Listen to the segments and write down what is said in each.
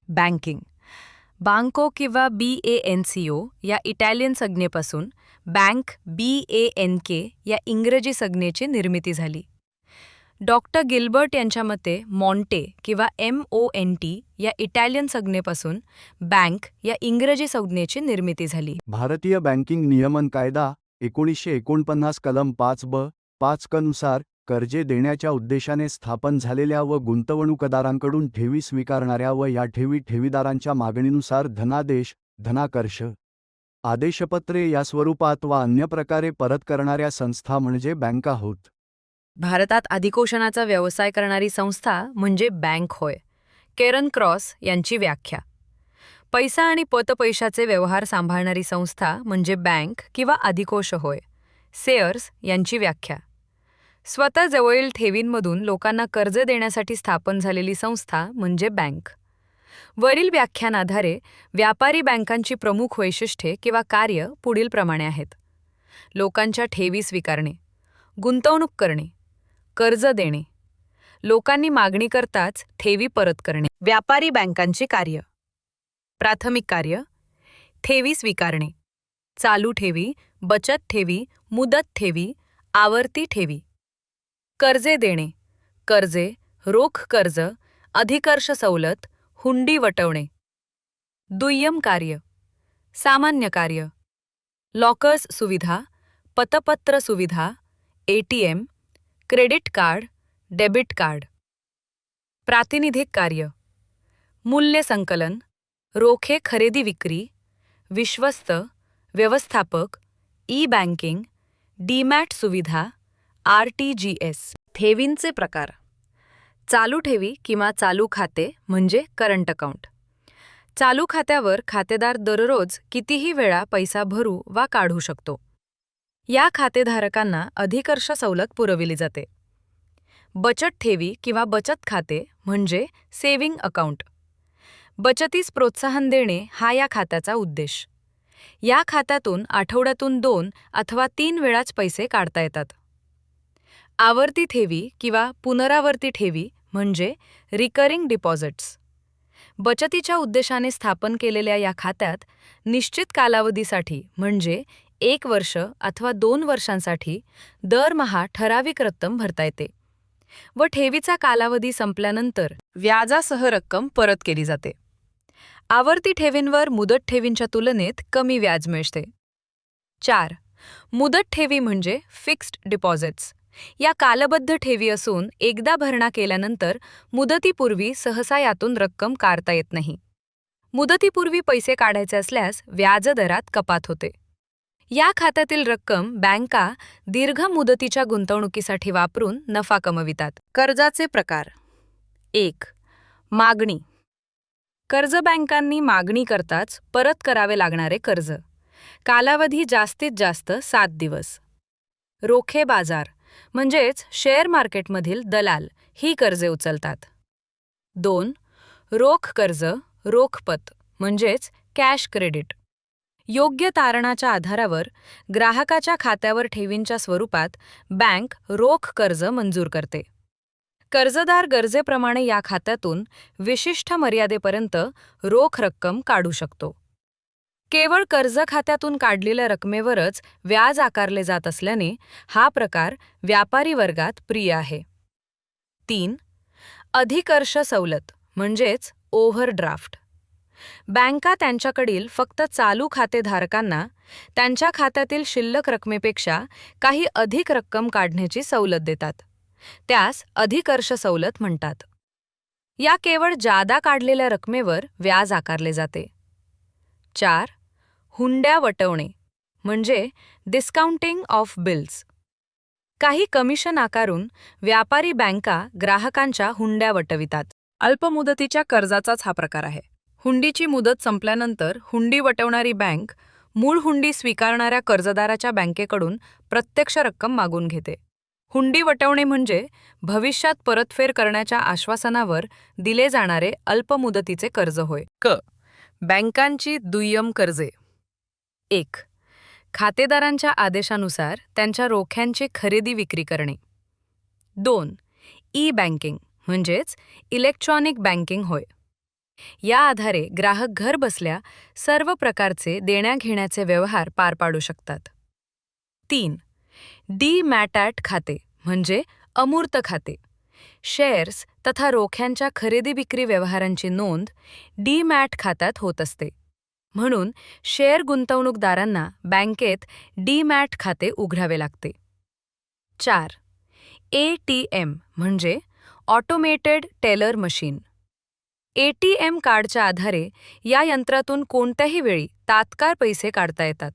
Banking. बांको किंवा BANCO या Italian संज्ञेपासून bank BANK या इंग्रजी संज्ञेची निर्मिती झाली. डॉक्टर गिल्बर्ट यांच्या मते मॉन्टे किंवा MONT या इटालियन संज्ञेपासून बँक या इंग्रजी संज्ञेची निर्मिती झाली. भारतीय बँकिंग नियमन कायदा 1949 कलम 5 क नुसार कर्जे देण्याच्या उद्देशाने स्थापन झालेल्या व गुंतवणूकदारांकडून ठेवी स्वीकारणाऱ्या व या ठेवीदारांच्या मागणीनुसार धनादेश, धनाकर्ष, आदेशपत्रे या स्वरूपात वा अन्य प्रकारे परत करणाऱ्या संस्था म्हणजे बँका होत. भारतात अधिकोषणाचा व्यवसाय करणारी संस्था म्हणजे बँक होय. केरन क्रॉस यांची व्याख्या. पैसा आणि पतपैशाचे व्यवहार सांभाळणारी संस्था म्हणजे बँक किंवा अधिकोष होय. सेयर्स यांची व्याख्या. स्वतः जवळील ठेवींमधून लोकांना कर्ज देण्यासाठी स्थापन झालेली संस्था म्हणजे बँक. वरील व्याख्यानाधारे व्यापारी बँकांची प्रमुख वैशिष्ट्ये किंवा कार्य पुढीलप्रमाणे आहेत. लोकांच्या ठेवी स्वीकारणे, गुंतवणूक करणे, कर्ज देणे, लोकांनी मागणी करताच ठेवी परत करणे. व्यापारी बँकांची कार्य. प्राथमिक कार्य: ठेवी स्वीकारणे, चालू ठेवी, बचत ठेवी, मुदत ठेवी, आवर्ती ठेवी. कर्जे देणे: कर्जे, रोख कर्ज, अधिकर्ष सवलत, हुंडी वटवणे. दुय्यम कार्य. सामान्य कार्य: लॉकर्स सुविधा, पतपत्र सुविधा, ATM, credit card, debit card. प्रातिनिधिक कार्य. मूल्य संकलन, रोखे खरेदी विक्री, विश्वस्त, व्यवस्थापक, ई-बँकिंग, डीमॅट सुविधा, RTGS. ठेवींचे प्रकार. चालू ठेवी किंवा चालू खाते म्हणजे करंट अकाउंट. चालू खात्यावर खातेदार दररोज कितीही वेळा पैसा भरू वा काढू शकतो. या खातेधारकांना अधिकर्ष सवलत पुरविली जाते. बचत ठेवी किंवा बचत खाते म्हणजे सेव्हिंग अकाउंट. बचतीस प्रोत्साहन देणे हा या खात्याचा उद्देश. या खात्यातून आठवड्यातून 2 अथवा 3 वेळाच पैसे काढता येतात. आवर्ती ठेवी किंवा पुनरावर्ती ठेवी म्हणजे रिकरिंग डिपॉझिट्स. बचतीच्या उद्देशाने स्थापन केलेल्या या खात्यात निश्चित कालावधीसाठी म्हणजे 1 वर्ष अथवा 2 वर्षांसाठी दरमहा ठराविक रक्कम भरता येते व ठेवीचा कालावधी संपल्यानंतर व्याजासह रक्कम परत केली जाते. आवर्ती ठेवींवर मुदत ठेवींच्या तुलनेत कमी व्याज मिळते. 4. मुदत ठेवी म्हणजे फिक्स्ड डिपॉझिट्स. या कालबद्ध ठेवी असून एकदा भरणा केल्यानंतर मुदतीपूर्वी सहसा यातून रक्कम काढता येत नाही. मुदतीपूर्वी पैसे काढायचे असल्यास व्याजदरात कपात होते. या खात्यातील रक्कम बँका दीर्घ मुदतीच्या गुंतवणुकीसाठी वापरून नफा कमवितात. कर्जाचे प्रकार. 1. मागणी. कर्ज बँकांनी मागणी करताच परत करावे लागणारे कर्ज. कालावधी जास्तीत जास्त 7 दिवस. रोखे बाजार म्हणजेच शेअर मार्केटमधील दलाल ही कर्जे उचलतात. 2. रोख कर्ज, रोखपत म्हणजेच कॅश क्रेडिट. योग्य तारणाच्या आधारावर ग्राहकाच्या खात्यावर ठेवींच्या स्वरूपात बँक रोख कर्ज मंजूर करते. कर्जदार गरजेप्रमाणे या खात्यातून विशिष्ट मर्यादेपर्यंत रोख रक्कम काढू शकतो. केवळ कर्ज खात्यातून काढलेल्या रकमेवरच व्याज आकारले जात असल्याने हा प्रकार व्यापारी वर्गात प्रिय आहे. 3. अधिकर्ष सवलत म्हणजेच ओव्हरड्राफ्ट. बँका त्यांच्याकडील फक्त चालू खातेधारकांना त्यांच्या खात्यातील शिल्लक रकमेपेक्षा काही अधिक रक्कम काढण्याची सवलत देतात. त्यास अधिकर्ष सवलत म्हणतात. या केवळ जादा काढलेल्या रकमेवर व्याज आकारले जाते. 4. हुंड्या वटवणे म्हणजे डिस्काउंटिंग ऑफ बिल्स. काही कमिशन आकारून व्यापारी बँका ग्राहकांच्या हुंड्या वटवितात. अल्पमुदतीच्या कर्जाचाच हा प्रकार आहे. हुंडीची मुदत संपल्यानंतर हुंडी वटवणारी बँक मूळ हुंडी स्वीकारणाऱ्या कर्जदाराच्या बँकेकडून प्रत्यक्ष रक्कम मागून घेते. हुंडी वटवणे म्हणजे भविष्यात परतफेड करण्याच्या आश्वासनावर दिले जाणारे अल्पमुदतीचे कर्ज होय. बँकांची दुय्यम कर्जे. 1. खातेदारांच्या आदेशानुसार त्यांच्या रोख्यांची खरेदी विक्री करणे. 2. ई-बँकिंग म्हणजेच इलेक्ट्रॉनिक बँकिंग होय. या आधारे ग्राहक घरबसल्या सर्व प्रकारचे देण्याघेण्याचे व्यवहार पार पाडू शकतात. 3. डीमॅटॅट खाते म्हणजे अमूर्त खाते. शेअर्स तथा रोख्यांच्या खरेदी विक्री व्यवहारांची नोंद डीमॅट खात्यात होत असते. म्हणून शेअर गुंतवणूकदारांना बँकेत डीमॅट खाते उघडावे लागते. 4. ATM म्हणजे ऑटोमेटेड टेलर मशीन. ATM कार्डच्या आधारे या यंत्रातून कोणत्याही वेळी तात्काळ पैसे काढता येतात.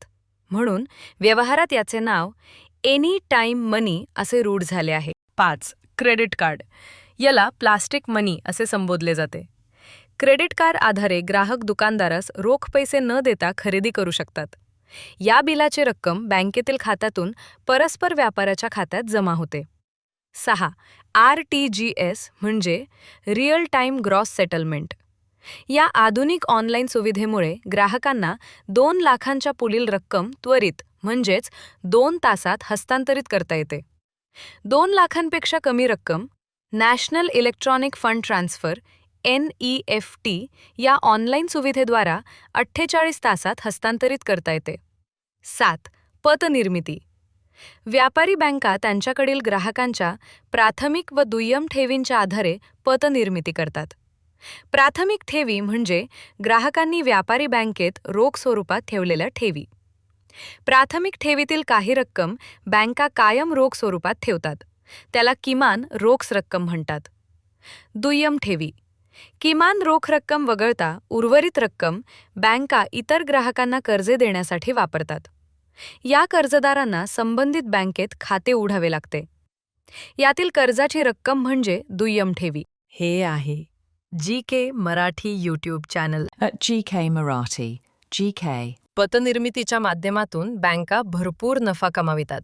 म्हणून व्यवहारात याचे नाव एनी टाईम मनी असे रूढ झाले आहे. 5. Credit card. याला प्लास्टिक मनी असे संबोधले जाते. क्रेडिट कार्ड आधारे ग्राहक दुकानदारास रोख पैसे न देता खरेदी करू शकतात. या बिलाची रक्कम बँकेतील खात्यातून परस्पर व्यापाराच्या खात्यात जमा होते. 6. RTGS म्हणजे रिअल टाईम ग्रॉस सेटलमेंट. या आधुनिक ऑनलाईन सुविधेमुळे ग्राहकांना 2 लाखांच्या पुढील रक्कम त्वरित म्हणजेच 2 तासात हस्तांतरित करता येते. 2 लाखांपेक्षा कमी रक्कम national electronic fund transfer NEFT या ऑनलाईन सुविधेद्वारा 48 तासात हस्तांतरित करता येते. 7. पतनिर्मिती. व्यापारी बँका त्यांच्याकडील ग्राहकांच्या प्राथमिक व दुय्यम ठेवींच्या आधारे पतनिर्मिती करतात. प्राथमिक ठेवी म्हणजे ग्राहकांनी व्यापारी बँकेत रोख स्वरूपात ठेवलेल्या ठेवी. प्राथमिक ठेवीतील काही रक्कम बँका कायम रोख स्वरूपात ठेवतात. त्याला किमान रोख रक्कम म्हणतात. दुय्यम ठेवी. किमान रोख रक्कम वगळता उर्वरित रक्कम बँका इतर ग्राहकांना कर्जे देण्यासाठी वापरतात. या कर्जदारांना संबंधित बँकेत खाते उघडावे लागते. यातील कर्जाची रक्कम म्हणजे दुय्यम ठेवी. हे आहे GK Marathi YouTube channel. At GK Marathi, GK. पतनिर्मितीच्या माध्यमातून बँका भरपूर नफा कमावितात.